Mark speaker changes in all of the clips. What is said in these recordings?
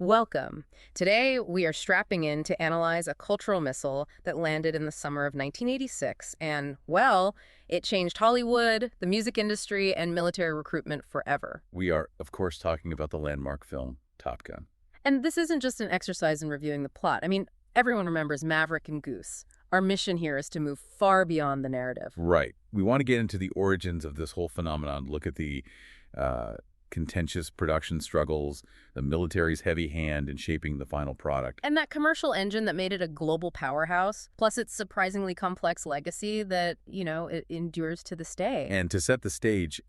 Speaker 1: Welcome. Today, we are strapping in to analyze a cultural missile that landed in the summer of 1986, and, well, it changed Hollywood, the music industry, and military recruitment forever.
Speaker 2: We are, of course, talking about the landmark film, Top Gun.
Speaker 1: And this isn't just an exercise in reviewing the plot. I mean, everyone remembers Maverick and Goose. Our mission here is to move far beyond the narrative.
Speaker 2: Right. We want to get into the origins of this whole phenomenon, look at the contentious production struggles, the military's heavy hand in shaping the final product.
Speaker 1: And that commercial engine that made it a global powerhouse, plus its surprisingly complex legacy that, it endures to this day.
Speaker 2: And to set the stage,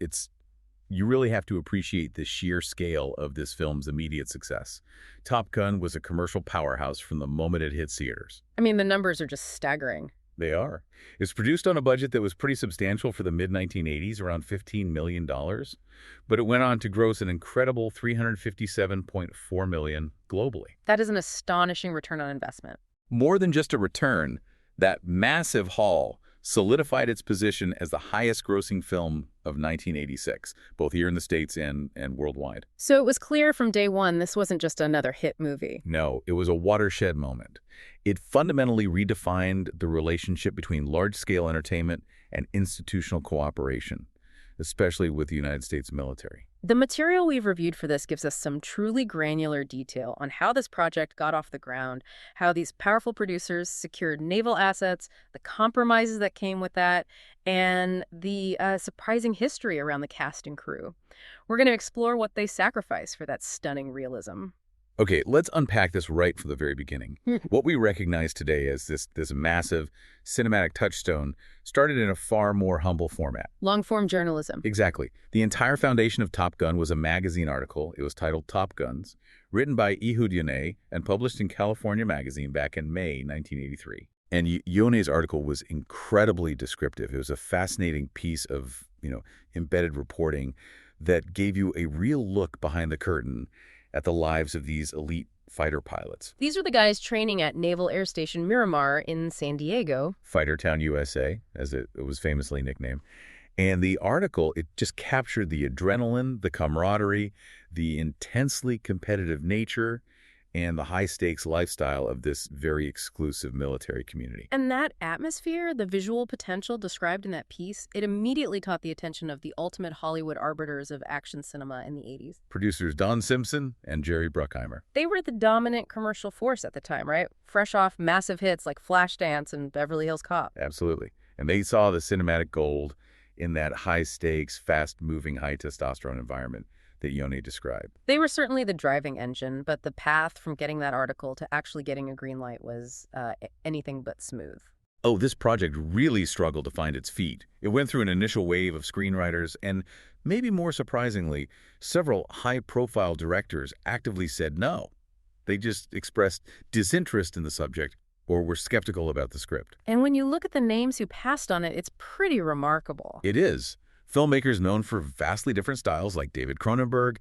Speaker 2: you really have to appreciate the sheer scale of this film's immediate success. Top Gun was a commercial powerhouse from the moment it hit theaters.
Speaker 1: I mean, the numbers are just staggering.
Speaker 2: They are. It's produced on a budget that was pretty substantial for the mid-1980s, around $15 million, but it went on to gross an incredible $357.4 million globally.
Speaker 1: That is an astonishing return on investment.
Speaker 2: More than just a return, that massive haul solidified its position as the highest-grossing film of 1986, both here in the States and worldwide.
Speaker 1: So it was clear from day one this wasn't just another hit movie.
Speaker 2: No, it was a watershed moment. It fundamentally redefined the relationship between large-scale entertainment and institutional cooperation, especially with the United States military.
Speaker 1: The material we've reviewed for this gives us some truly granular detail on how this project got off the ground, how these powerful producers secured naval assets, the compromises that came with that, and the surprising history around the cast and crew. We're going to explore what they sacrificed for that stunning realism.
Speaker 2: Okay, let's unpack this right from the very beginning. What we recognize today as this massive cinematic touchstone started in a far more humble format.
Speaker 1: Long-form journalism.
Speaker 2: Exactly. The entire foundation of Top Gun was a magazine article. It was titled Top Guns, written by Ehud Yonah and published in California Magazine back in May 1983. And Yonah's article was incredibly descriptive. It was a fascinating piece of, embedded reporting that gave you a real look behind the curtain at the lives of these elite fighter pilots.
Speaker 1: These are the guys training at Naval Air Station Miramar in San Diego.
Speaker 2: Fighter Town, USA, as it was famously nicknamed. And the article, it just captured the adrenaline, the camaraderie, the intensely competitive nature, and the high-stakes lifestyle of this very exclusive military community.
Speaker 1: And that atmosphere, the visual potential described in that piece, it immediately caught the attention of the ultimate Hollywood arbiters of action cinema in the 80s.
Speaker 2: Producers Don Simpson and Jerry Bruckheimer.
Speaker 1: They were the dominant commercial force at the time, right? Fresh off massive hits like Flashdance and Beverly Hills Cop.
Speaker 2: Absolutely. And they saw the cinematic gold in that high-stakes, fast-moving, high-testosterone environment that Yonah described.
Speaker 1: They were certainly the driving engine, but the path from getting that article to actually getting a green light was anything but smooth.
Speaker 2: Oh, this project really struggled to find its feet. It went through an initial wave of screenwriters, and maybe more surprisingly, several high-profile directors actively said no. They just expressed disinterest in the subject or were skeptical about the script.
Speaker 1: And when you look at the names who passed on it, it's pretty remarkable.
Speaker 2: It is. Filmmakers known for vastly different styles like David Cronenberg,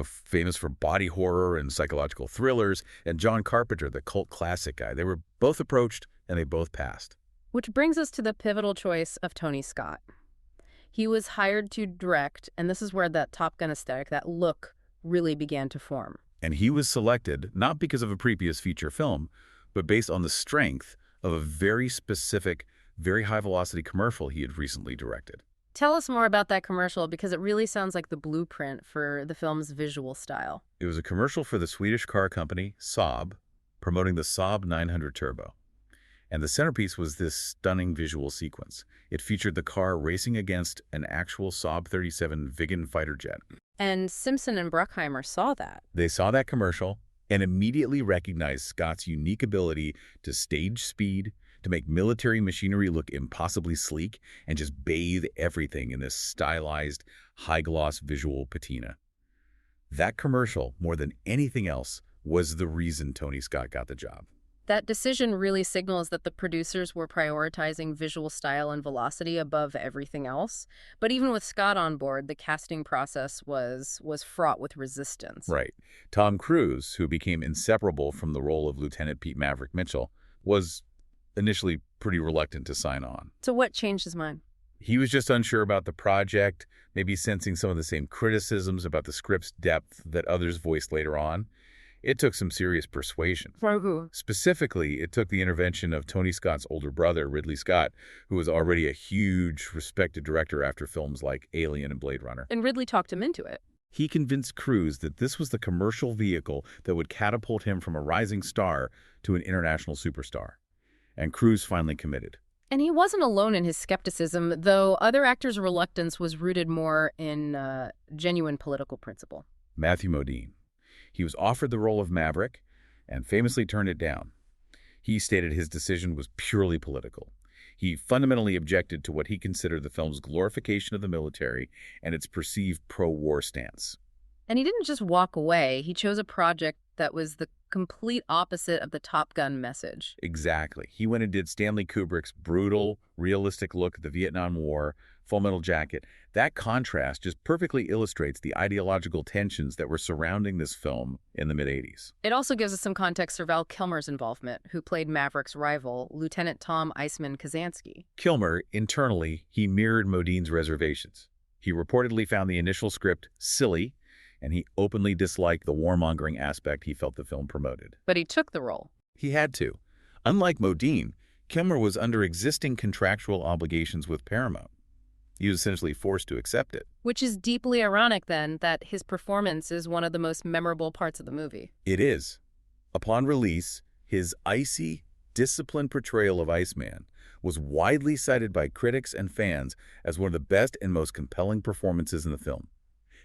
Speaker 2: famous for body horror and psychological thrillers, and John Carpenter, the cult classic guy. They were both approached and they both passed.
Speaker 1: Which brings us to the pivotal choice of Tony Scott. He was hired to direct, and this is where that Top Gun aesthetic, that look, really began to form.
Speaker 2: And he was selected not because of a previous feature film, but based on the strength of a very specific, very high-velocity commercial he had recently directed.
Speaker 1: Tell us more about that commercial, because it really sounds like the blueprint for the film's visual style.
Speaker 2: It was a commercial for the Swedish car company, Saab, promoting the Saab 900 Turbo. And the centerpiece was this stunning visual sequence. It featured the car racing against an actual Saab 37 Viggen fighter jet.
Speaker 1: And Simpson and Bruckheimer saw that.
Speaker 2: They saw that commercial and immediately recognized Scott's unique ability to stage speed, to make military machinery look impossibly sleek, and just bathe everything in this stylized, high-gloss visual patina. That commercial, more than anything else, was the reason Tony Scott got the job.
Speaker 1: That decision really signals that the producers were prioritizing visual style and velocity above everything else. But even with Scott on board, the casting process was fraught with resistance.
Speaker 2: Right. Tom Cruise, who became inseparable from the role of Lieutenant Pete Maverick Mitchell, was initially pretty reluctant to sign on.
Speaker 1: So what changed his mind?
Speaker 2: He was just unsure about the project, maybe sensing some of the same criticisms about the script's depth that others voiced later on. It took some serious persuasion.
Speaker 1: Grogu.
Speaker 2: Specifically, it took the intervention of Tony Scott's older brother, Ridley Scott, who was already a huge, respected director after films like Alien and Blade Runner.
Speaker 1: And Ridley talked him into it.
Speaker 2: He convinced Cruise that this was the commercial vehicle that would catapult him from a rising star to an international superstar. And Cruise finally committed.
Speaker 1: And he wasn't alone in his skepticism, though other actors' reluctance was rooted more in genuine political principle.
Speaker 2: Matthew Modine. He was offered the role of Maverick and famously turned it down. He stated his decision was purely political. He fundamentally objected to what he considered the film's glorification of the military and its perceived pro-war stance.
Speaker 1: And he didn't just walk away. He chose a project that was the complete opposite of the Top Gun message.
Speaker 2: Exactly. He went and did Stanley Kubrick's brutal, realistic look at the Vietnam War, Full Metal Jacket. That contrast just perfectly illustrates the ideological tensions that were surrounding this film in the mid-'80s.
Speaker 1: It also gives us some context for Val Kilmer's involvement, who played Maverick's rival, Lieutenant Tom Iceman Kazansky.
Speaker 2: Kilmer, internally, he mirrored Modine's reservations. He reportedly found the initial script silly, and he openly disliked the warmongering aspect he felt the film promoted.
Speaker 1: But he took the role.
Speaker 2: He had to. Unlike Modine, Kilmer was under existing contractual obligations with Paramount. He was essentially forced to accept it.
Speaker 1: Which is deeply ironic, then, that his performance is one of the most memorable parts of the movie.
Speaker 2: It is. Upon release, his icy, disciplined portrayal of Iceman was widely cited by critics and fans as one of the best and most compelling performances in the film.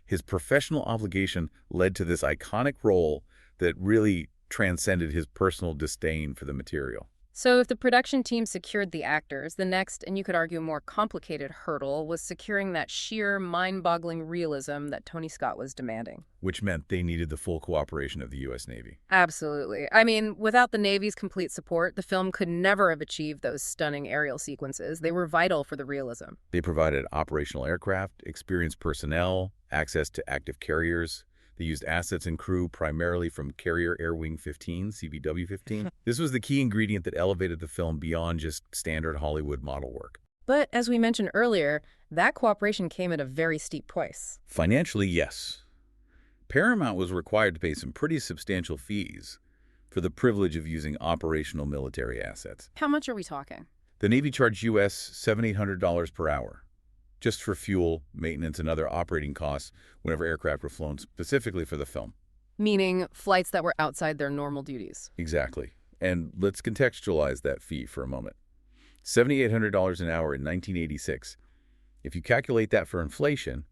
Speaker 2: His professional obligation led to this iconic role that really transcended his personal disdain for the material.
Speaker 1: So if the production team secured the actors, the next, and you could argue more complicated hurdle, was securing that sheer, mind-boggling realism that Tony Scott was demanding.
Speaker 2: Which meant they needed the full cooperation of the U.S. Navy.
Speaker 1: Absolutely. I mean, without the Navy's complete support, the film could never have achieved those stunning aerial sequences. They were vital for the realism.
Speaker 2: They provided operational aircraft, experienced personnel, access to active carriers. They used assets and crew primarily from Carrier Air Wing 15, CBW-15. This was the key ingredient that elevated the film beyond just standard Hollywood model work.
Speaker 1: But as we mentioned earlier, that cooperation came at a very steep price.
Speaker 2: Financially, yes. Paramount was required to pay some pretty substantial fees for the privilege of using operational military assets.
Speaker 1: How much are we talking?
Speaker 2: The Navy charged U.S. $7,800 per hour, just for fuel, maintenance, and other operating costs whenever aircraft were flown specifically for the film.
Speaker 1: Meaning flights that were outside their normal duties.
Speaker 2: Exactly. And let's contextualize that fee for a moment. $7,800 an hour in 1986. If you calculate that for inflation,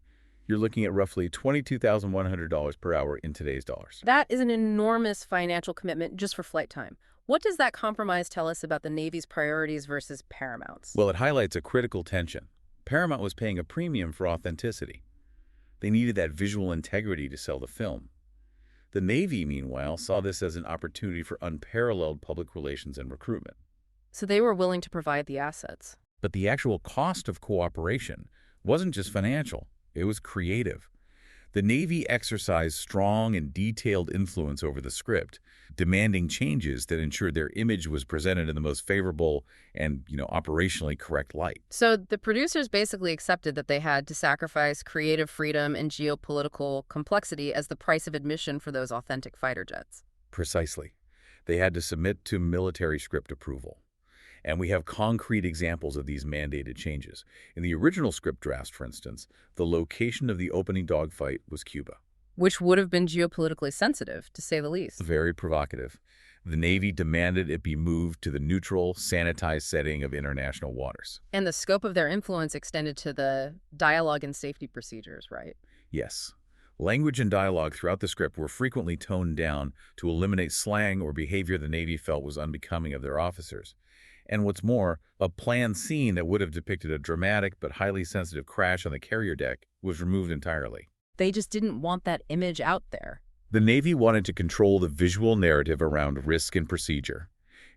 Speaker 2: you're looking at roughly $22,100 per hour in today's dollars.
Speaker 1: That is an enormous financial commitment just for flight time. What does that compromise tell us about the Navy's priorities versus Paramount's?
Speaker 2: Well, it highlights a critical tension. Paramount was paying a premium for authenticity. They needed that visual integrity to sell the film. The Navy, meanwhile, saw this as an opportunity for unparalleled public relations and recruitment.
Speaker 1: So they were willing to provide the assets.
Speaker 2: But the actual cost of cooperation wasn't just financial, it was creative. The Navy exercised strong and detailed influence over the script, demanding changes that ensured their image was presented in the most favorable and, operationally correct light.
Speaker 1: So the producers basically accepted that they had to sacrifice creative freedom and geopolitical complexity as the price of admission for those authentic fighter jets.
Speaker 2: Precisely. They had to submit to military script approval. And we have concrete examples of these mandated changes. In the original script drafts, for instance, the location of the opening dogfight was Cuba.
Speaker 1: Which would have been geopolitically sensitive, to say the least.
Speaker 2: Very provocative. The Navy demanded it be moved to the neutral, sanitized setting of international waters.
Speaker 1: And the scope of their influence extended to the dialogue and safety procedures, right?
Speaker 2: Yes. Language and dialogue throughout the script were frequently toned down to eliminate slang or behavior the Navy felt was unbecoming of their officers. And what's more, a planned scene that would have depicted a dramatic but highly sensitive crash on the carrier deck was removed entirely.
Speaker 1: They just didn't want that image out there.
Speaker 2: The Navy wanted to control the visual narrative around risk and procedure,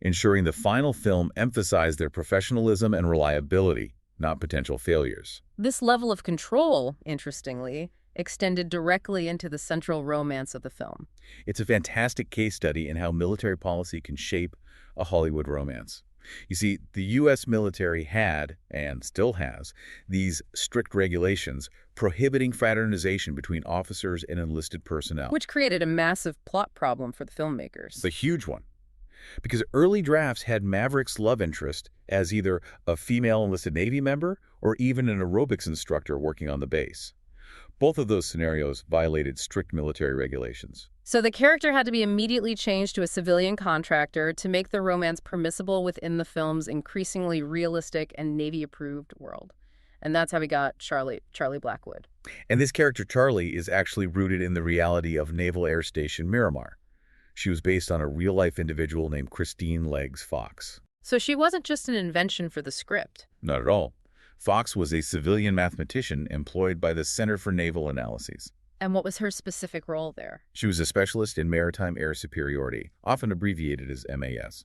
Speaker 2: ensuring the final film emphasized their professionalism and reliability, not potential failures.
Speaker 1: This level of control, interestingly, extended directly into the central romance of the film.
Speaker 2: It's a fantastic case study in how military policy can shape a Hollywood romance. You see, the U.S. military had, and still has, these strict regulations prohibiting fraternization between officers and enlisted personnel.
Speaker 1: Which created a massive plot problem for the filmmakers.
Speaker 2: The huge one. Because early drafts had Maverick's love interest as either a female enlisted Navy member or even an aerobics instructor working on the base. Both of those scenarios violated strict military regulations.
Speaker 1: So the character had to be immediately changed to a civilian contractor to make the romance permissible within the film's increasingly realistic and Navy-approved world. And that's how we got Charlie Blackwood.
Speaker 2: And this character, Charlie, is actually rooted in the reality of Naval Air Station Miramar. She was based on a real-life individual named Christine Leggs Fox.
Speaker 1: So she wasn't just an invention for the script.
Speaker 2: Not at all. Fox was a civilian mathematician employed by the Center for Naval Analyses.
Speaker 1: And what was her specific role there?
Speaker 2: She was a specialist in maritime air superiority, often abbreviated as MAS.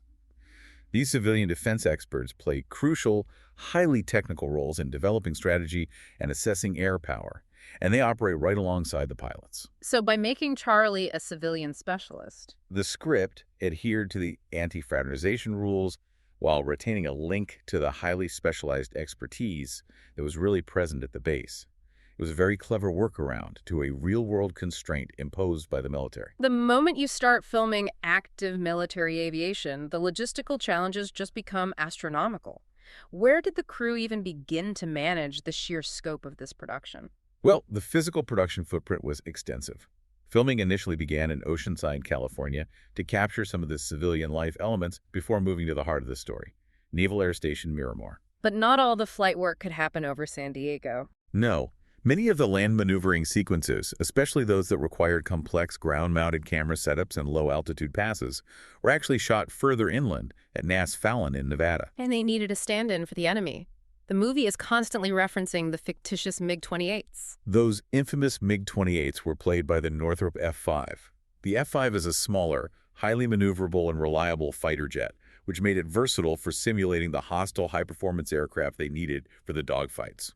Speaker 2: These civilian defense experts play crucial, highly technical roles in developing strategy and assessing air power, and they operate right alongside the pilots.
Speaker 1: So by making Charlie a civilian specialist,
Speaker 2: The script adhered to the anti-fraternization rules while retaining a link to the highly specialized expertise that was really present at the base. It was a very clever workaround to a real-world constraint imposed by the military.
Speaker 1: the moment you start filming active military aviation, the logistical challenges just become astronomical. Where did the crew even begin to manage the sheer scope of this production?
Speaker 2: Well, the physical production footprint was extensive. Filming initially began in Oceanside, California, to capture some of the civilian life elements before moving to the heart of the story, Naval Air Station Miramar.
Speaker 1: But not all the flight work could happen over San Diego.
Speaker 2: No, many of the land maneuvering sequences, especially those that required complex ground-mounted camera setups and low-altitude passes, were actually shot further inland at NAS Fallon in Nevada.
Speaker 1: And they needed a stand-in for the enemy. The movie is constantly referencing the fictitious MiG-28s.
Speaker 2: Those infamous MiG-28s were played by the Northrop F-5. The F-5 is a smaller, highly maneuverable and reliable fighter jet, which made it versatile for simulating the hostile high-performance aircraft they needed for the dogfights.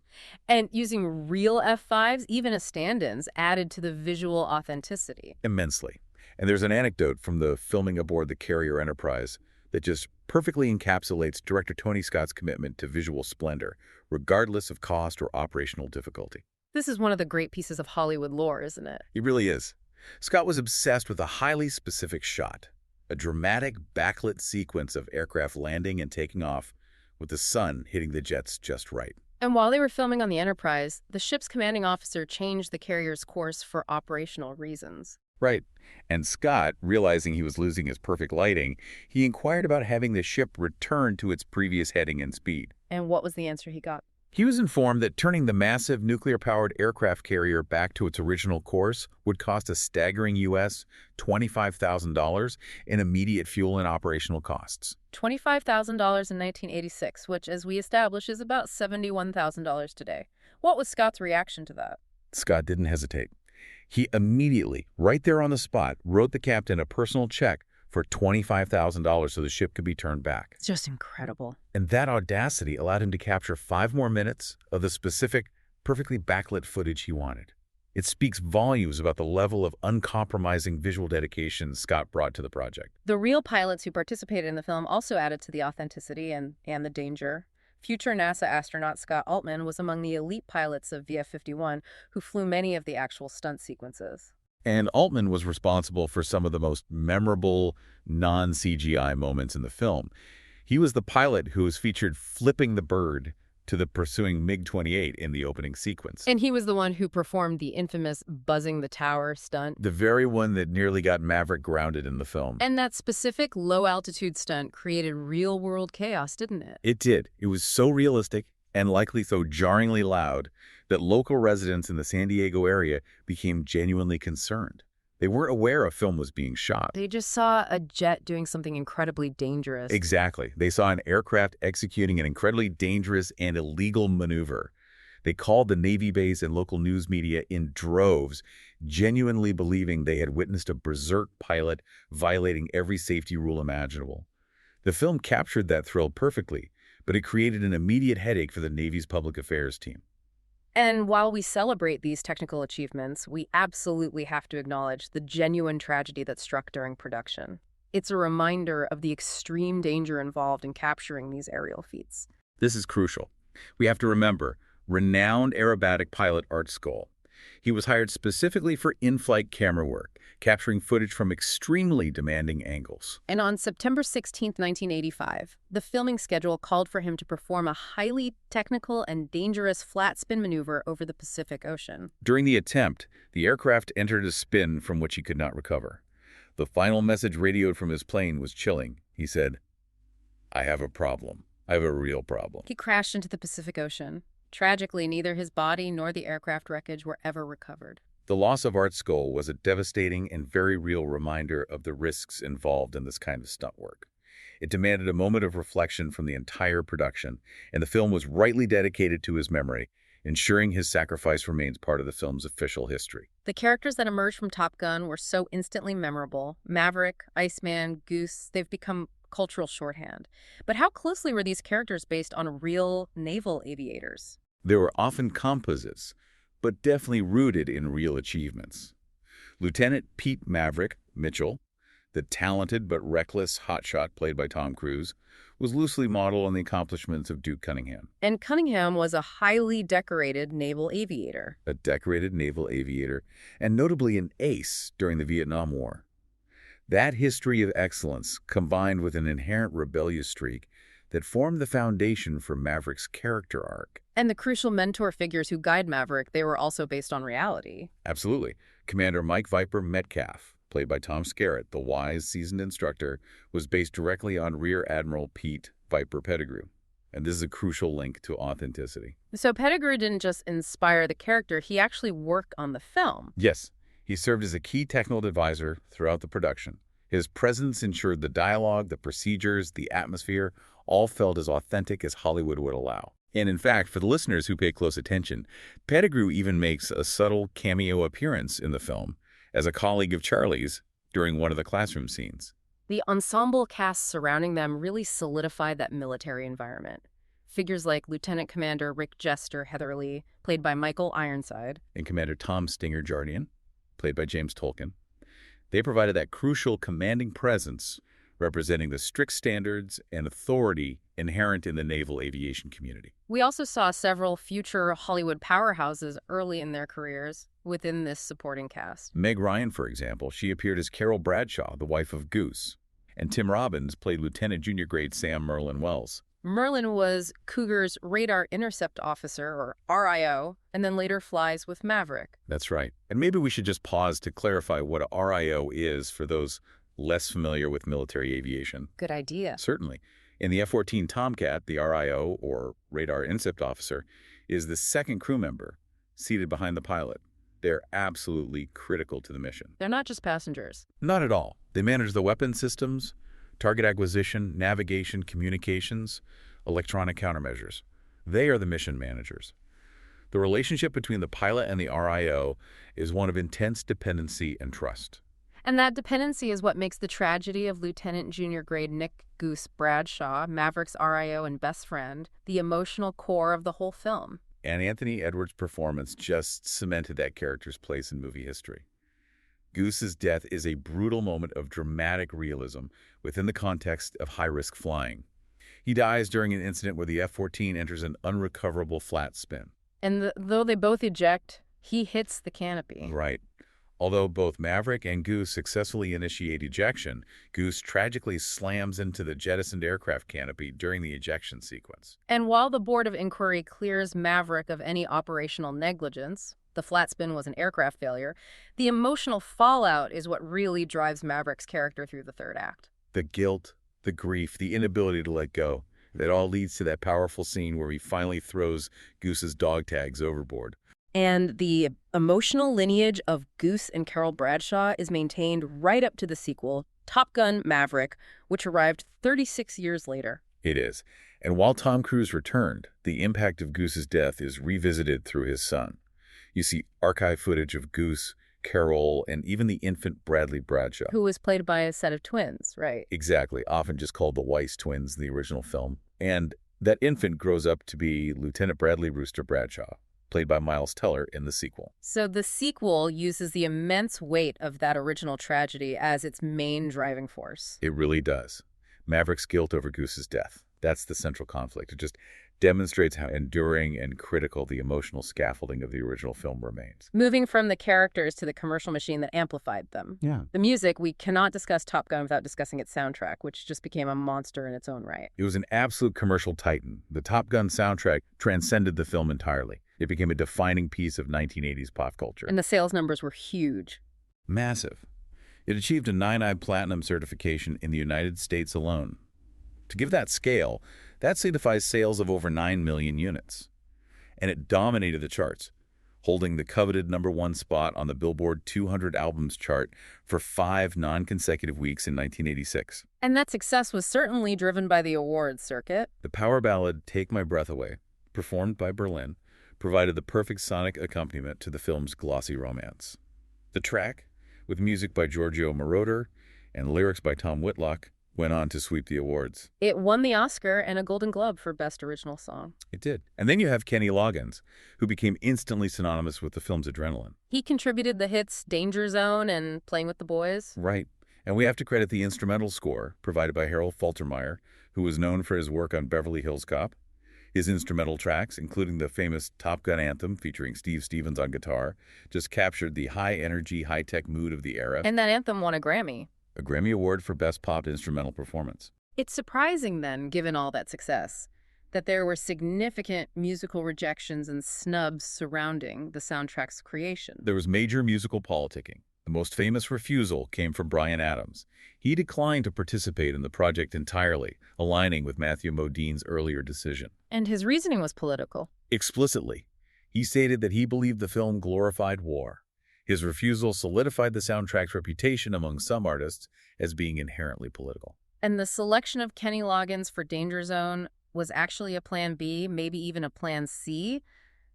Speaker 1: And using real F-5s, even as stand-ins, added to the visual authenticity.
Speaker 2: Immensely. And there's an anecdote from the filming aboard the Carrier Enterprise that just perfectly encapsulates director Tony Scott's commitment to visual splendor, regardless of cost or operational difficulty.
Speaker 1: This is one of the great pieces of Hollywood lore, isn't it?
Speaker 2: It really is. Scott was obsessed with a highly specific shot, a dramatic backlit sequence of aircraft landing and taking off with the sun hitting the jets just right.
Speaker 1: And while they were filming on the Enterprise, the ship's commanding officer changed the carrier's course for operational reasons.
Speaker 2: Right. And Scott, realizing he was losing his perfect lighting, he inquired about having the ship return to its previous heading and speed.
Speaker 1: And what was the answer he got?
Speaker 2: He was informed that turning the massive nuclear-powered aircraft carrier back to its original course would cost a staggering U.S. $25,000 in immediate fuel and operational costs.
Speaker 1: $25,000 in 1986, which, as we established, is about $71,000 today. What was Scott's reaction to that?
Speaker 2: Scott didn't hesitate. He immediately, right there on the spot, wrote the captain a personal check for $25,000 so the ship could be turned back.
Speaker 1: It's just incredible.
Speaker 2: And that audacity allowed him to capture 5 more minutes of the specific, perfectly backlit footage he wanted. It speaks volumes about the level of uncompromising visual dedication Scott brought to the project.
Speaker 1: The real pilots who participated in the film also added to the authenticity and the danger. Future NASA astronaut Scott Altman was among the elite pilots of VF-51 who flew many of the actual stunt sequences.
Speaker 2: And Altman was responsible for some of the most memorable non-CGI moments in the film. He was the pilot who was featured flipping the bird to the pursuing MiG-28 in the opening sequence.
Speaker 1: And he was the one who performed the infamous buzzing the tower stunt.
Speaker 2: The very one that nearly got Maverick grounded in the film.
Speaker 1: And that specific low-altitude stunt created real-world chaos, didn't it?
Speaker 2: It did. It was so realistic and likely so jarringly loud that local residents in the San Diego area became genuinely concerned. They weren't aware a film was being shot.
Speaker 1: They just saw a jet doing something incredibly dangerous.
Speaker 2: Exactly. They saw an aircraft executing an incredibly dangerous and illegal maneuver. They called the Navy base and local news media in droves, genuinely believing they had witnessed a berserk pilot violating every safety rule imaginable. The film captured that thrill perfectly, but it created an immediate headache for the Navy's public affairs team.
Speaker 1: And while we celebrate these technical achievements, we absolutely have to acknowledge the genuine tragedy that struck during production. It's a reminder of the extreme danger involved in capturing these aerial feats.
Speaker 2: This is crucial. We have to remember, renowned aerobatic pilot Art Skoll. He was hired specifically for in-flight camera work, capturing footage from extremely demanding angles.
Speaker 1: And on September 16, 1985, the filming schedule called for him to perform a highly technical and dangerous flat spin maneuver over the Pacific Ocean.
Speaker 2: During the attempt, the aircraft entered a spin from which he could not recover. The final message radioed from his plane was chilling. He said, "I have a problem. I have a real problem."
Speaker 1: He crashed into the Pacific Ocean. Tragically, neither his body nor the aircraft wreckage were ever recovered.
Speaker 2: The loss of Art Skoll was a devastating and very real reminder of the risks involved in this kind of stunt work. It demanded a moment of reflection from the entire production, and the film was rightly dedicated to his memory, ensuring his sacrifice remains part of the film's official history.
Speaker 1: The characters that emerged from Top Gun were so instantly memorable. Maverick, Iceman, Goose, they've become cultural shorthand. But how closely were these characters based on real naval aviators?
Speaker 2: They were often composites, but definitely rooted in real achievements. Lieutenant Pete Maverick Mitchell, the talented but reckless hotshot played by Tom Cruise, was loosely modeled on the accomplishments of Duke Cunningham,
Speaker 1: And Cunningham was a highly decorated naval aviator.
Speaker 2: a decorated naval aviator, and notably an ace during the Vietnam War. That history of excellence, combined with an inherent rebellious streak, that formed the foundation for Maverick's character arc.
Speaker 1: And the crucial mentor figures who guide Maverick, they were also based on reality.
Speaker 2: Absolutely. Commander Mike Viper Metcalf, played by Tom Skerritt, the wise, seasoned instructor, was based directly on Rear Admiral Pete Viper Pettigrew. And this is a crucial link to authenticity.
Speaker 1: So Pettigrew didn't just inspire the character, he actually worked on the film.
Speaker 2: Yes, he served as a key technical advisor throughout the production. His presence ensured the dialogue, the procedures, the atmosphere all felt as authentic as Hollywood would allow. And in fact, for the listeners who pay close attention, Pettigrew even makes a subtle cameo appearance in the film as a colleague of Charlie's during one of the classroom scenes.
Speaker 1: The ensemble cast surrounding them really solidified that military environment. Figures like Lieutenant Commander Rick Jester Heatherly, played by Michael Ironside,
Speaker 2: And Commander Tom Stinger Jardian, played by James Tolkien, they provided that crucial commanding presence representing the strict standards and authority inherent in the naval aviation community.
Speaker 1: We also saw several future Hollywood powerhouses early in their careers within this supporting cast.
Speaker 2: Meg Ryan, for example, she appeared as Carol Bradshaw, the wife of Goose. And Tim Robbins played Lieutenant Junior Grade Sam Merlin Wells.
Speaker 1: Merlin was Cougar's radar intercept officer, or RIO, and then later flies with Maverick.
Speaker 2: That's right. And maybe we should just pause to clarify what a RIO is for those less familiar with military aviation.
Speaker 1: Good idea.
Speaker 2: Certainly. In the F-14 Tomcat, the RIO, or radar intercept officer, is the second crew member seated behind the pilot. They're absolutely critical to the mission.
Speaker 1: They're not just passengers.
Speaker 2: Not at all. They manage the weapon systems, target acquisition, navigation, communications, electronic countermeasures. They are the mission managers. The relationship between the pilot and the RIO is one of intense dependency and trust.
Speaker 1: And that dependency is what makes the tragedy of Lieutenant Junior Grade Nick Goose Bradshaw, Maverick's RIO and best friend, the emotional core of the whole film.
Speaker 2: And Anthony Edwards' performance just cemented that character's place in movie history. Goose's death is a brutal moment of dramatic realism within the context of high-risk flying. He dies during an incident where the F-14 enters an unrecoverable flat spin.
Speaker 1: And though they both eject, he hits the canopy.
Speaker 2: Right. Although both Maverick and Goose successfully initiate ejection, Goose tragically slams into the jettisoned aircraft canopy during the ejection sequence.
Speaker 1: And while the Board of Inquiry clears Maverick of any operational negligence, the flat spin was an aircraft failure, the emotional fallout is what really drives Maverick's character through the third act.
Speaker 2: The guilt, the grief, the inability to let go, that all leads to that powerful scene where he finally throws Goose's dog tags overboard.
Speaker 1: And the emotional lineage of Goose and Carol Bradshaw is maintained right up to the sequel, Top Gun: Maverick, which arrived 36 years later.
Speaker 2: It is. And while Tom Cruise returned, the impact of Goose's death is revisited through his son. You see archive footage of Goose, Carol, and even the infant Bradley Bradshaw.
Speaker 1: Who was played by a set of twins, right?
Speaker 2: Exactly, often just called the Weiss twins in the original film. And that infant grows up to be Lieutenant Bradley Rooster Bradshaw, played by Miles Teller in the sequel.
Speaker 1: So the sequel uses the immense weight of that original tragedy as its main driving force.
Speaker 2: It really does. Maverick's guilt over Goose's death. That's the central conflict. It just demonstrates how enduring and critical the emotional scaffolding of the original film remains.
Speaker 1: Moving from the characters to the commercial machine that amplified them.
Speaker 2: Yeah.
Speaker 1: The music, we cannot discuss Top Gun without discussing its soundtrack, which just became a monster in its own right.
Speaker 2: It was an absolute commercial titan. The Top Gun soundtrack transcended the film entirely. It became a defining piece of 1980s pop culture.
Speaker 1: And the sales numbers were huge.
Speaker 2: Massive. It achieved a 9i Platinum certification in the United States alone. To give that scale, that signifies sales of over 9 million units. And it dominated the charts, holding the coveted #1 spot on the Billboard 200 albums chart for 5 non-consecutive weeks in 1986.
Speaker 1: And that success was certainly driven by the awards circuit.
Speaker 2: The power ballad Take My Breath Away, performed by Berlin, provided the perfect sonic accompaniment to the film's glossy romance. The track, with music by Giorgio Moroder and lyrics by Tom Whitlock, went on to sweep the awards.
Speaker 1: It won the Oscar and a Golden Globe for Best Original Song.
Speaker 2: It did. And then you have Kenny Loggins, who became instantly synonymous with the film's adrenaline.
Speaker 1: He contributed the hits Danger Zone and Playing with the Boys.
Speaker 2: Right. And we have to credit the instrumental score provided by Harold Faltermeyer, who was known for his work on Beverly Hills Cop. His instrumental tracks, including the famous Top Gun anthem featuring Steve Stevens on guitar, just captured the high-energy, high-tech mood of the era.
Speaker 1: And that anthem won a Grammy.
Speaker 2: A Grammy Award for Best Pop Instrumental Performance.
Speaker 1: It's surprising then, given all that success, that there were significant musical rejections and snubs surrounding the soundtrack's creation.
Speaker 2: There was major musical politicking. The most famous refusal came from Bryan Adams. He declined to participate in the project entirely, aligning with Matthew Modine's earlier decision.
Speaker 1: And his reasoning was political.
Speaker 2: Explicitly, he stated that he believed the film glorified war. His refusal solidified the soundtrack's reputation among some artists as being inherently political.
Speaker 1: And the selection of Kenny Loggins for Danger Zone was actually a plan B, maybe even a plan C,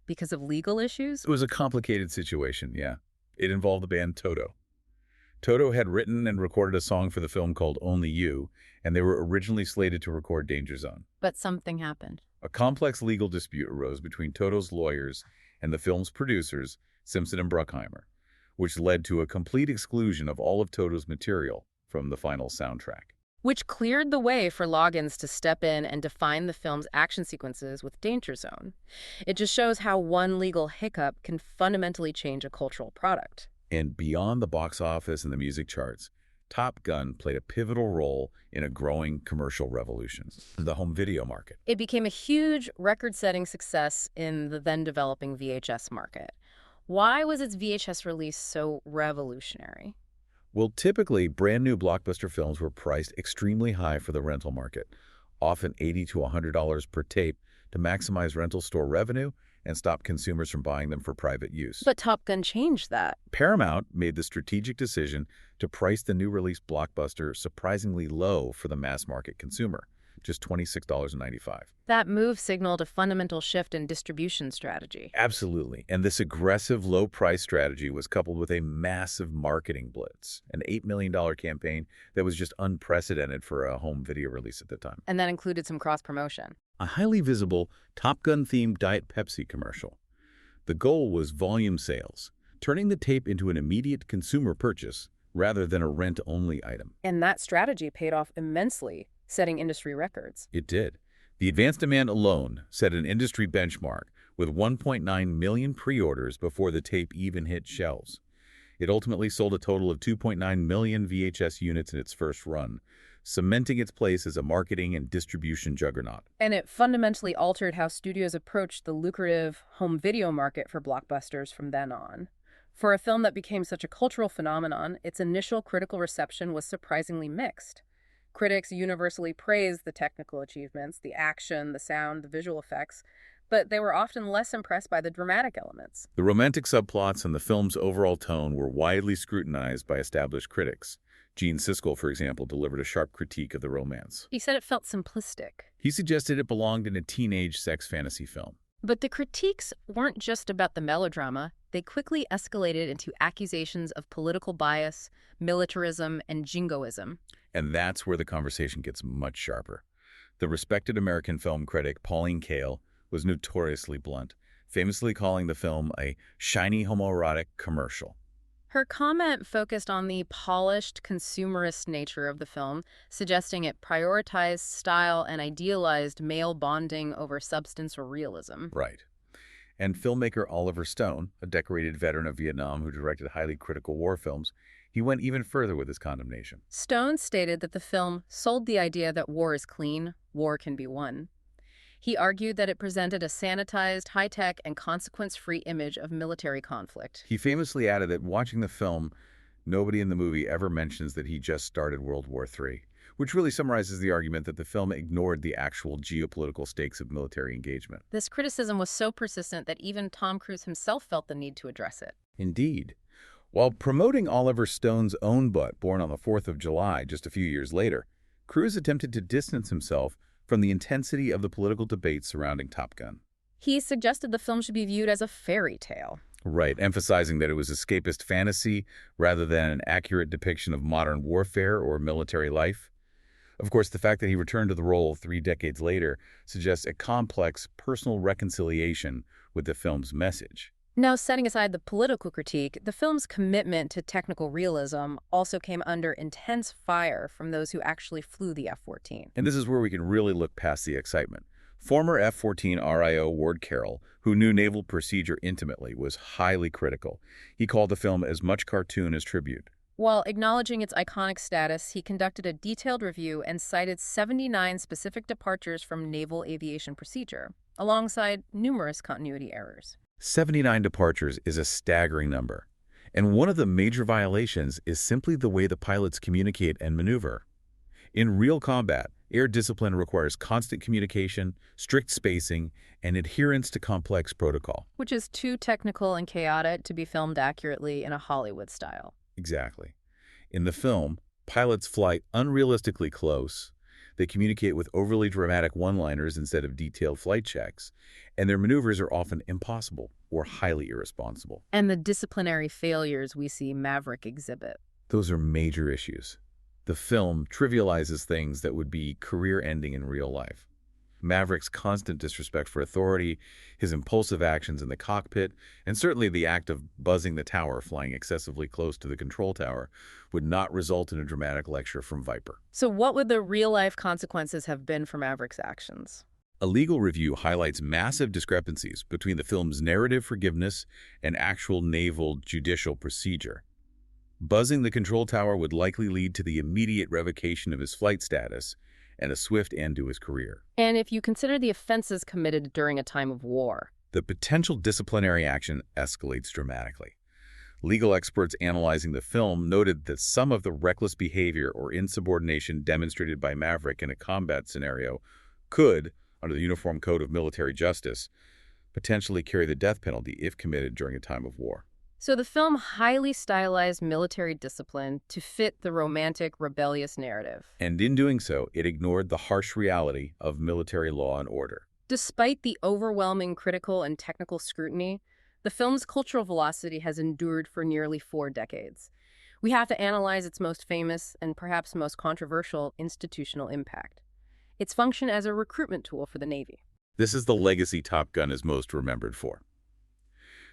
Speaker 1: because of legal issues?
Speaker 2: It was a complicated situation, yeah. It involved the band Toto. Toto had written and recorded a song for the film called Only You, and they were originally slated to record Danger Zone.
Speaker 1: But something happened.
Speaker 2: A complex legal dispute arose between Toto's lawyers and the film's producers, Simpson and Bruckheimer, which led to a complete exclusion of all of Toto's material from the final soundtrack.
Speaker 1: Which cleared the way for Loggins to step in and define the film's action sequences with Danger Zone. It just shows how one legal hiccup can fundamentally change a cultural product.
Speaker 2: And beyond the box office and the music charts, Top Gun played a pivotal role in a growing commercial revolution, the home video market.
Speaker 1: It became a huge record-setting success in the then-developing VHS market. Why was its VHS release so revolutionary?
Speaker 2: Well, typically, brand new blockbuster films were priced extremely high for the rental market, often $80 to $100 per tape, to maximize rental store revenue and stop consumers from buying them for private use.
Speaker 1: But Top Gun changed that.
Speaker 2: Paramount made the strategic decision to price the new release blockbuster surprisingly low for the mass market consumer, just $26.95.
Speaker 1: That move signaled a fundamental shift in distribution strategy.
Speaker 2: Absolutely. And this aggressive low-price strategy was coupled with a massive marketing blitz, an $8 million campaign that was just unprecedented for a home video release at the time.
Speaker 1: And that included some cross-promotion.
Speaker 2: A highly visible Top Gun-themed Diet Pepsi commercial. The goal was volume sales, turning the tape into an immediate consumer purchase rather than a rent-only item.
Speaker 1: And that strategy paid off immensely, setting industry records.
Speaker 2: It did. The advance demand alone set an industry benchmark with 1.9 million pre-orders before the tape even hit shelves. It ultimately sold a total of 2.9 million VHS units in its first run, cementing its place as a marketing and distribution juggernaut.
Speaker 1: And it fundamentally altered how studios approached the lucrative home video market for blockbusters from then on. For a film that became such a cultural phenomenon, its initial critical reception was surprisingly mixed. Critics universally praised the technical achievements, the action, the sound, the visual effects, but they were often less impressed by the dramatic elements.
Speaker 2: The romantic subplots and the film's overall tone were widely scrutinized by established critics. Gene Siskel, for example, delivered a sharp critique of the romance.
Speaker 1: He said it felt simplistic.
Speaker 2: He suggested it belonged in a teenage sex fantasy film.
Speaker 1: But the critiques weren't just about the melodrama. They quickly escalated into accusations of political bias, militarism, and jingoism.
Speaker 2: And that's where the conversation gets much sharper. The respected American film critic Pauline Kael was notoriously blunt. famously calling the film a shiny homoerotic commercial.
Speaker 1: Her comment focused on the polished, consumerist nature of the film, suggesting it prioritized style and idealized male bonding over substance or realism.
Speaker 2: Right. And filmmaker Oliver Stone, a decorated veteran of Vietnam who directed highly critical war films, he went even further with his condemnation.
Speaker 1: Stone stated that the film sold the idea that war is clean, war can be won. He argued that it presented a sanitized, high-tech, and consequence-free image of military conflict.
Speaker 2: He famously added that watching the film, nobody in the movie ever mentions that he just started World War III, which really summarizes the argument that the film ignored the actual geopolitical stakes of military engagement.
Speaker 1: This criticism was so persistent that even Tom Cruise himself felt the need to address it.
Speaker 2: Indeed. While promoting Oliver Stone's own book, born on the 4th of July, just a few years later, Cruise attempted to distance himself from the intensity of the political debate surrounding Top Gun.
Speaker 1: He suggested the film should be viewed as a fairy tale.
Speaker 2: Right, emphasizing that it was escapist fantasy rather than an accurate depiction of modern warfare or military life. Of course, the fact that he returned to the role 3 decades later suggests a complex personal reconciliation with the film's message.
Speaker 1: Now, setting aside the political critique, the film's commitment to technical realism also came under intense fire from those who actually flew the F-14.
Speaker 2: And this is where we can really look past the excitement. Former F-14 RIO Ward Carroll, who knew naval procedure intimately, was highly critical. He called the film as much cartoon as tribute.
Speaker 1: While acknowledging its iconic status, he conducted a detailed review and cited 79 specific departures from naval aviation procedure, alongside numerous continuity errors.
Speaker 2: 79 departures is a staggering number, and one of the major violations is simply the way the pilots communicate and maneuver. In real combat, air discipline requires constant communication, strict spacing, and adherence to complex protocol.
Speaker 1: Which is too technical and chaotic to be filmed accurately in a Hollywood style.
Speaker 2: Exactly. In the film, pilots fly unrealistically close, they communicate with overly dramatic one-liners instead of detailed flight checks, and their maneuvers are often impossible or highly irresponsible.
Speaker 1: And the disciplinary failures we see Maverick exhibit.
Speaker 2: Those are major issues. The film trivializes things that would be career-ending in real life. Maverick's constant disrespect for authority, his impulsive actions in the cockpit, and certainly the act of buzzing the tower, flying excessively close to the control tower, would not result in a dramatic lecture from Viper.
Speaker 1: So what would the real-life consequences have been for Maverick's actions?
Speaker 2: A legal review highlights massive discrepancies between the film's narrative forgiveness and actual naval judicial procedure. Buzzing the control tower would likely lead to the immediate revocation of his flight status and a swift end to his career.
Speaker 1: And if you consider the offenses committed during a time of war,
Speaker 2: the potential disciplinary action escalates dramatically. Legal experts analyzing the film noted that some of the reckless behavior or insubordination demonstrated by Maverick in a combat scenario could, under the Uniform Code of Military Justice, potentially carry the death penalty if committed during a time of war.
Speaker 1: So the film highly stylized military discipline to fit the romantic, rebellious narrative.
Speaker 2: And in doing so, it ignored the harsh reality of military law and order.
Speaker 1: Despite the overwhelming critical and technical scrutiny, the film's cultural velocity has endured for nearly 4 decades. We have to analyze its most famous and perhaps most controversial institutional impact: its function as a recruitment tool for the Navy.
Speaker 2: This is the legacy Top Gun is most remembered for.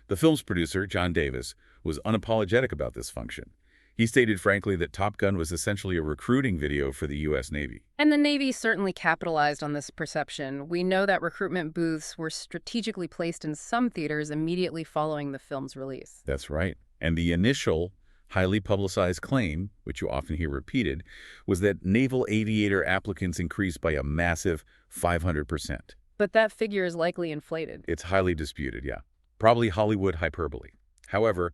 Speaker 2: The film's producer, John Davis, was unapologetic about this function. He stated frankly that Top Gun was essentially a recruiting video for the U.S. Navy.
Speaker 1: And the Navy certainly capitalized on this perception. We know that recruitment booths were strategically placed in some theaters immediately following the film's release.
Speaker 2: That's right. And the initial, highly publicized claim, which you often hear repeated, was that naval aviator applicants increased by a massive 500%.
Speaker 1: But that figure is likely inflated.
Speaker 2: It's highly disputed, yeah. Probably Hollywood hyperbole. However,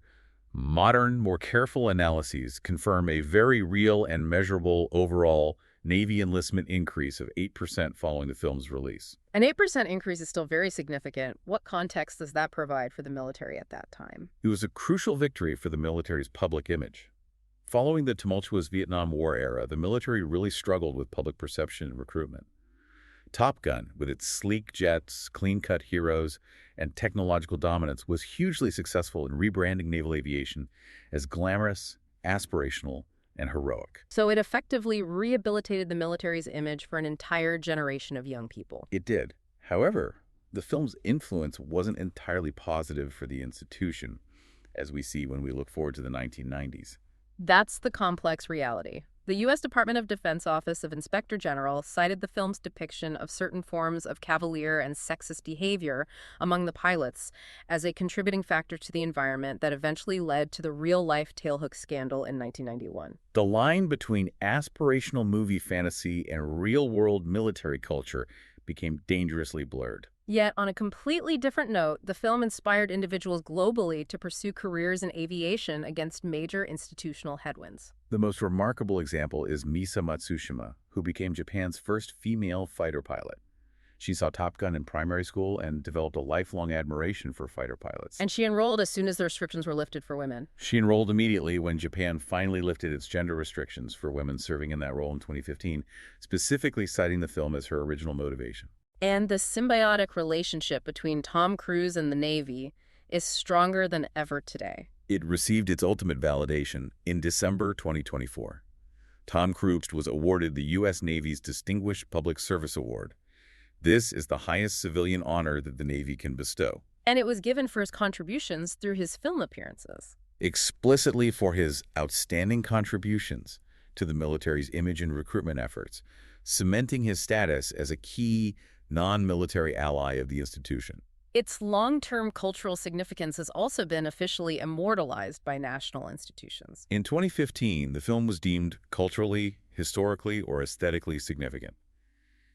Speaker 2: modern, more careful analyses confirm a very real and measurable overall Navy enlistment increase of 8% following the film's release.
Speaker 1: An 8% increase is still very significant. What context does that provide for the military at that time?
Speaker 2: It was a crucial victory for the military's public image. Following the tumultuous Vietnam War era, the military really struggled with public perception and recruitment. Top Gun, with its sleek jets, clean-cut heroes, and technological dominance, was hugely successful in rebranding naval aviation as glamorous, aspirational, and heroic.
Speaker 1: So it effectively rehabilitated the military's image for an entire generation of young people.
Speaker 2: It did. However, the film's influence wasn't entirely positive for the institution, as we see when we look forward to the 1990s.
Speaker 1: That's the complex reality. The U.S. Department of Defense Office of Inspector General cited the film's depiction of certain forms of cavalier and sexist behavior among the pilots as a contributing factor to the environment that eventually led to the real-life tailhook scandal in 1991.
Speaker 2: The line between aspirational movie fantasy and real-world military culture became dangerously blurred.
Speaker 1: Yet, on a completely different note, the film inspired individuals globally to pursue careers in aviation against major institutional headwinds.
Speaker 2: The most remarkable example is Misa Matsushima, who became Japan's first female fighter pilot. She saw Top Gun in primary school and developed a lifelong admiration for fighter pilots.
Speaker 1: And she enrolled as soon as the restrictions were lifted for women.
Speaker 2: She enrolled immediately when Japan finally lifted its gender restrictions for women serving in that role in 2015, specifically citing the film as her original motivation.
Speaker 1: And the symbiotic relationship between Tom Cruise and the Navy is stronger than ever today.
Speaker 2: It received its ultimate validation in December 2024. Tom Cruise was awarded the U.S. Navy's Distinguished Public Service Award. This is the highest civilian honor that the Navy can bestow.
Speaker 1: And it was given for his contributions through his film appearances.
Speaker 2: Explicitly for his outstanding contributions to the military's image and recruitment efforts, cementing his status as a key non-military ally of the institution.
Speaker 1: Its long-term cultural significance has also been officially immortalized by national institutions.
Speaker 2: In 2015, the film was deemed culturally, historically, or aesthetically significant.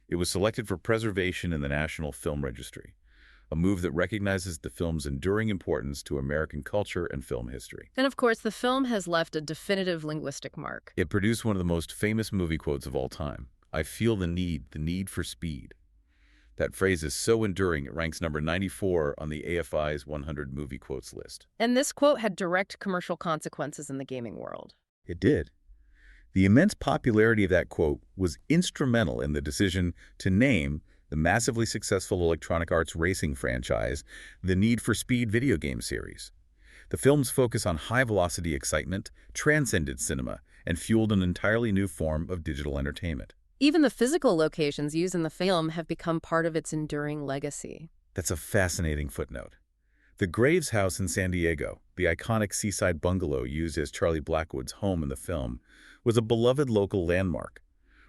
Speaker 2: It was selected for preservation in the National Film Registry, a move that recognizes the film's enduring importance to American culture and film history.
Speaker 1: And of course, the film has left a definitive linguistic mark.
Speaker 2: It produced one of the most famous movie quotes of all time. "I feel the need for speed." That phrase is so enduring, it ranks number 94 on the AFI's 100 movie quotes list.
Speaker 1: And this quote had direct commercial consequences in the gaming world.
Speaker 2: It did. The immense popularity of that quote was instrumental in the decision to name the massively successful Electronic Arts racing franchise the Need for Speed video game series. The film's focus on high-velocity excitement transcended cinema and fueled an entirely new form of digital entertainment.
Speaker 1: Even the physical locations used in the film have become part of its enduring legacy.
Speaker 2: That's a fascinating footnote. The Graves House in San Diego, the iconic seaside bungalow used as Charlie Blackwood's home in the film, was a beloved local landmark.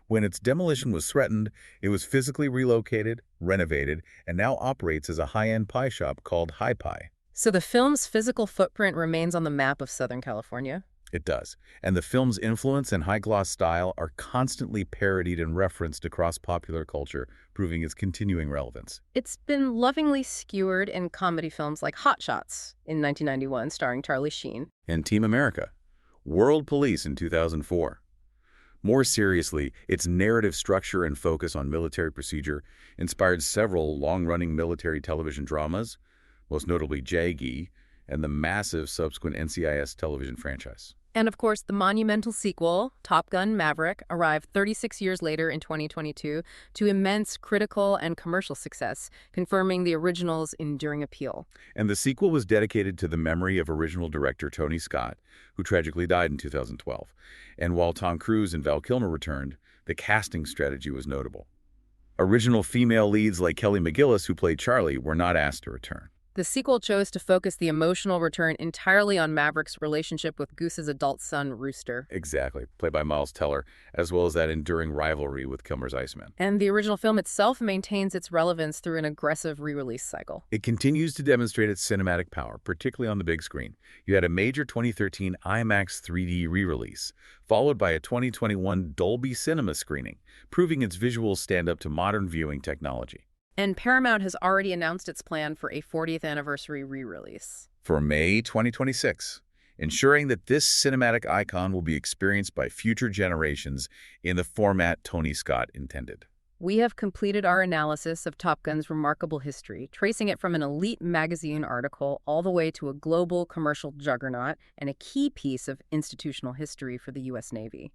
Speaker 2: When its demolition was threatened, it was physically relocated, renovated, and now operates as a high-end pie shop called Hi Pie.
Speaker 1: So the film's physical footprint remains on the map of Southern California?
Speaker 2: It does, and the film's influence and high-gloss style are constantly parodied and referenced across popular culture, proving its continuing relevance.
Speaker 1: It's been lovingly skewered in comedy films like Hot Shots in 1991, starring Charlie Sheen.
Speaker 2: And Team America, World Police in 2004. More seriously, its narrative structure and focus on military procedure inspired several long-running military television dramas, most notably JAGI, and the massive subsequent NCIS television franchise.
Speaker 1: And of course, the monumental sequel, Top Gun: Maverick, arrived 36 years later in 2022 to immense critical and commercial success, confirming the original's enduring appeal.
Speaker 2: And the sequel was dedicated to the memory of original director Tony Scott, who tragically died in 2012. And while Tom Cruise and Val Kilmer returned, the casting strategy was notable. Original female leads like Kelly McGillis, who played Charlie, were not asked to return.
Speaker 1: The sequel chose to focus the emotional return entirely on Maverick's relationship with Goose's adult son, Rooster.
Speaker 2: Exactly, played by Miles Teller, as well as that enduring rivalry with Kilmer's Iceman.
Speaker 1: And the original film itself maintains its relevance through an aggressive re-release cycle.
Speaker 2: It continues to demonstrate its cinematic power, particularly on the big screen. You had a major 2013 IMAX 3D re-release, followed by a 2021 Dolby Cinema screening, proving its visuals stand up to modern viewing technology.
Speaker 1: And Paramount has already announced its plan for a 40th anniversary re-release.
Speaker 2: For May 2026, ensuring that this cinematic icon will be experienced by future generations in the format Tony Scott intended.
Speaker 1: We have completed our analysis of Top Gun's remarkable history, tracing it from an elite magazine article all the way to a global commercial juggernaut and a key piece of institutional history for the U.S. Navy.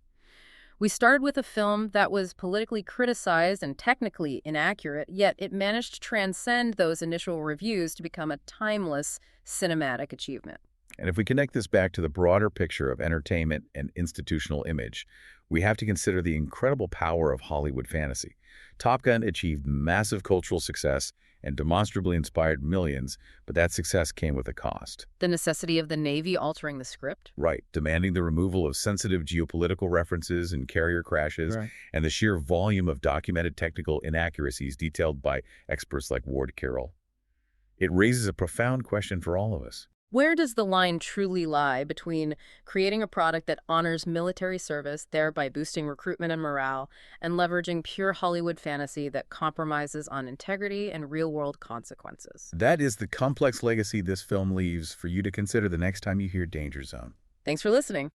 Speaker 1: We started with a film that was politically criticized and technically inaccurate, yet it managed to transcend those initial reviews to become a timeless cinematic achievement.
Speaker 2: And if we connect this back to the broader picture of entertainment and institutional image, we have to consider the incredible power of Hollywood fantasy. Top Gun achieved massive cultural success and demonstrably inspired millions, but that success came with a cost.
Speaker 1: The necessity of the Navy altering the script?
Speaker 2: Right, demanding the removal of sensitive geopolitical references and carrier crashes,
Speaker 1: Right.
Speaker 2: and the sheer volume of documented technical inaccuracies detailed by experts like Ward Carroll. It raises a profound question for all of us.
Speaker 1: Where does the line truly lie between creating a product that honors military service, thereby boosting recruitment and morale, and leveraging pure Hollywood fantasy that compromises on integrity and real-world consequences?
Speaker 2: That is the complex legacy this film leaves for you to consider the next time you hear Danger Zone.
Speaker 1: Thanks for listening.